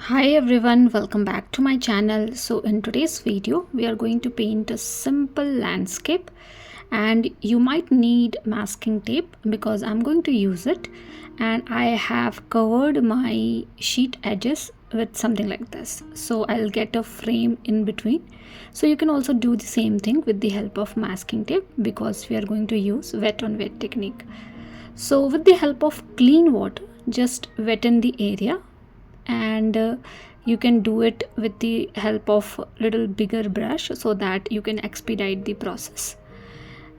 Hi everyone, welcome back to my channel. So in today's video we are going to paint a simple landscape, and you might need masking tape because I'm going to use it, and I have covered my sheet edges with something like this, so I'll get a frame in between. So you can also do the same thing with the help of masking tape because we are going to use wet on wet technique. So with the help of clean water, just wetten the area, and you can do it with the help of little bigger brush so that you can expedite the process.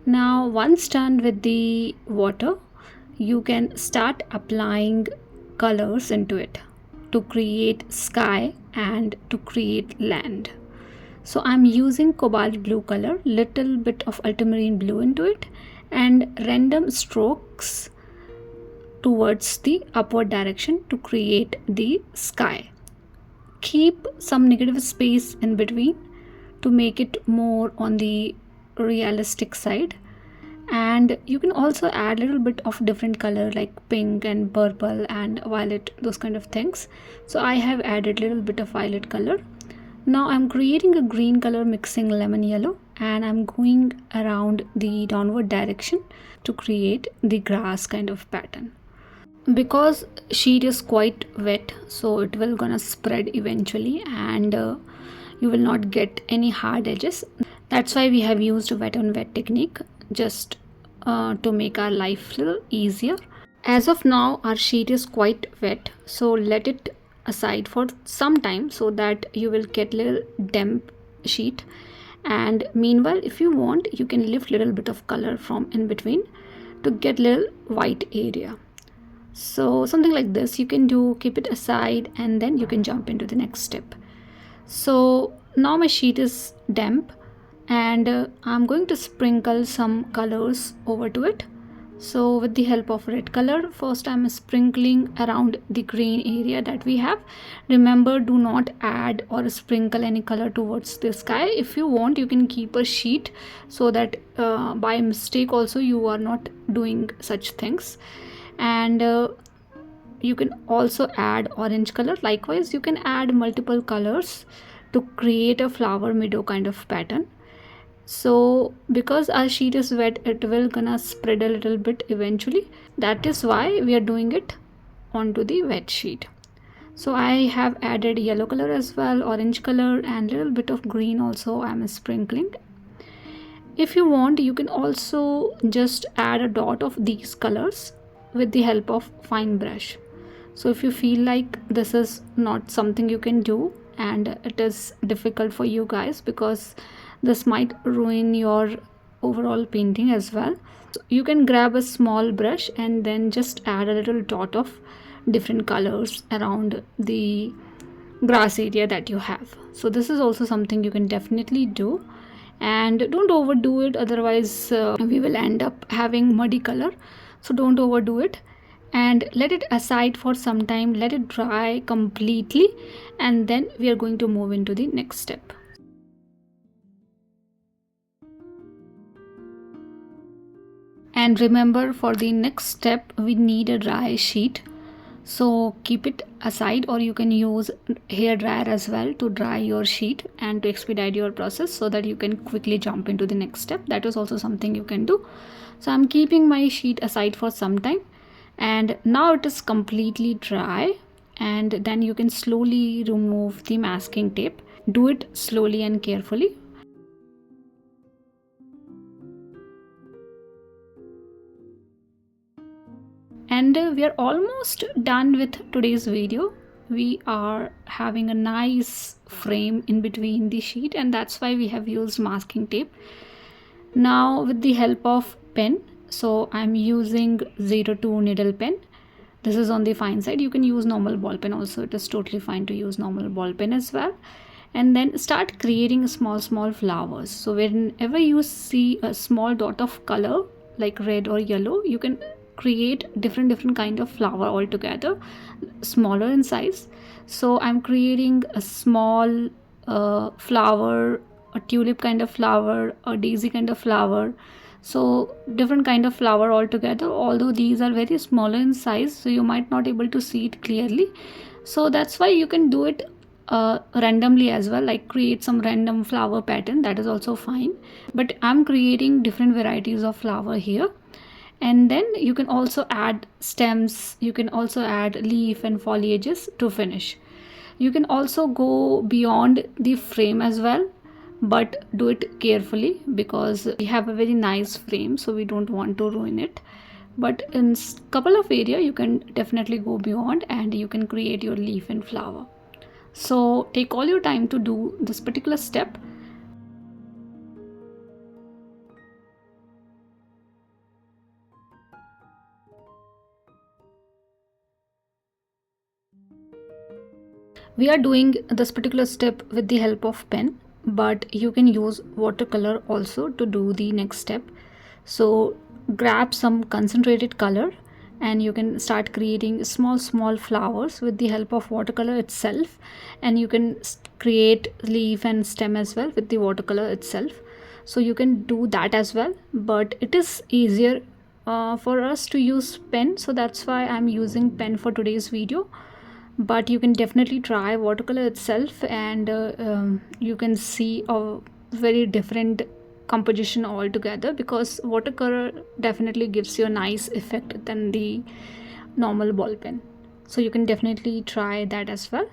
Now once done with the water, you can start applying colors into it to create sky and to create land. So I'm using cobalt blue color, little bit of ultramarine blue into it, and random strokes towards the upward direction to create the sky. Keep some negative space in between to make it more on the realistic side, and you can also add a little bit of different color like pink and purple and violet, those kind of things. So I have added a little bit of violet color. Now I'm creating a green color mixing lemon yellow, and I'm going around the downward direction to create the grass kind of pattern. Because sheet is quite wet, so it will gonna spread eventually, and you will not get any hard edges. That's why we have used wet on wet technique, just to make our life a little easier. As of now our sheet is quite wet, so let it aside for some time so that you will get little damp sheet. And meanwhile, if you want, you can lift little bit of color from in between to get little white area. So something like this you can do, keep it aside, and then you can jump into the next step. So now my sheet is damp, and I'm going to sprinkle some colors over to it. So with the help of red color, first I'm sprinkling around the green area that we have. Remember, do not add or sprinkle any color towards the sky. If you want, you can keep a sheet so that by mistake also you are not doing such things. And you can also add orange color. Likewise, you can add multiple colors to create a flower meadow kind of pattern. So because our sheet is wet, it will gonna spread a little bit eventually. That is why we are doing it onto the wet sheet. So I have added yellow color as well, orange color, and little bit of green also I'm sprinkling. If you want, you can also just add a dot of these colors with the help of fine brush. So if you feel like this is not something you can do and it is difficult for you guys, because this might ruin your overall painting as well, so you can grab a small brush and then just add a little dot of different colors around the grass area that you have. So this is also something you can definitely do, and don't overdo it, otherwise we will end up having muddy color. So don't overdo it, and let it aside for some time, let it dry completely, and then we are going to move into the next step. And remember, for the next step we need a dry sheet, so keep it aside, or you can use hair dryer as well to dry your sheet and to expedite your process so that you can quickly jump into the next step. That is also something you can do. So I'm keeping my sheet aside for some time, and now it is completely dry, and then you can slowly remove the masking tape. Do it slowly and carefully. And we are almost done with today's video. We are having a nice frame in between the sheet, and that's why we have used masking tape. Now with the help of pen, so I'm using 02 needle pen. This is on the fine side. You can use normal ball pen also, it is totally fine to use normal ball pen as well. And then start creating small flowers. So whenever you see a small dot of color like red or yellow, you can create different kind of flower altogether, smaller in size. So I'm creating a small flower, a tulip kind of flower, a daisy kind of flower. So different kind of flower altogether, although these are very smaller in size, so you might not able to see it clearly, So that's why you can do it randomly as well, like create some random flower pattern, that is also fine. But I'm creating different varieties of flower here. And then you can also add stems, you can also add leaf and foliages to finish. You can also go beyond the frame as well, but do it carefully because we have a very nice frame, so we don't want to ruin it. But in couple of area you can definitely go beyond and you can create your leaf and flower. So take all your time to do this particular step. We are doing this particular step with the help of pen, but you can use watercolor also to do the next step. So grab some concentrated color and you can start creating small flowers with the help of watercolor itself, and you can create leaf and stem as well with the watercolor itself. So you can do that as well, but it is easier for us to use pen, so that's why I'm using pen for today's video. But you can definitely try watercolor itself, and you can see a very different composition altogether, because watercolor definitely gives you a nice effect than the normal ball pen. So you can definitely try that as well.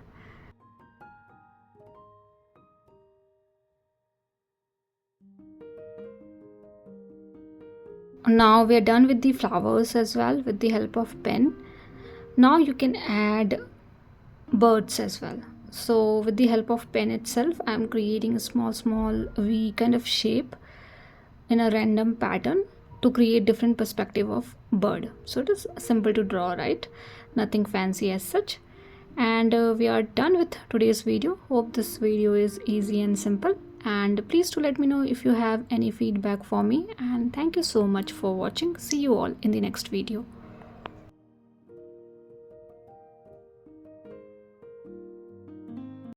Now we are done with the flowers as well with the help of pen. Now you can add birds as well. So with the help of pen itself, I'm creating a small V kind of shape in a random pattern to create different perspective of bird. So it is simple to draw, right? Nothing fancy as such. And we are done with today's video. Hope this video is easy and simple, and please do let me know if you have any feedback for me. And thank you so much for watching. See you all in the next video.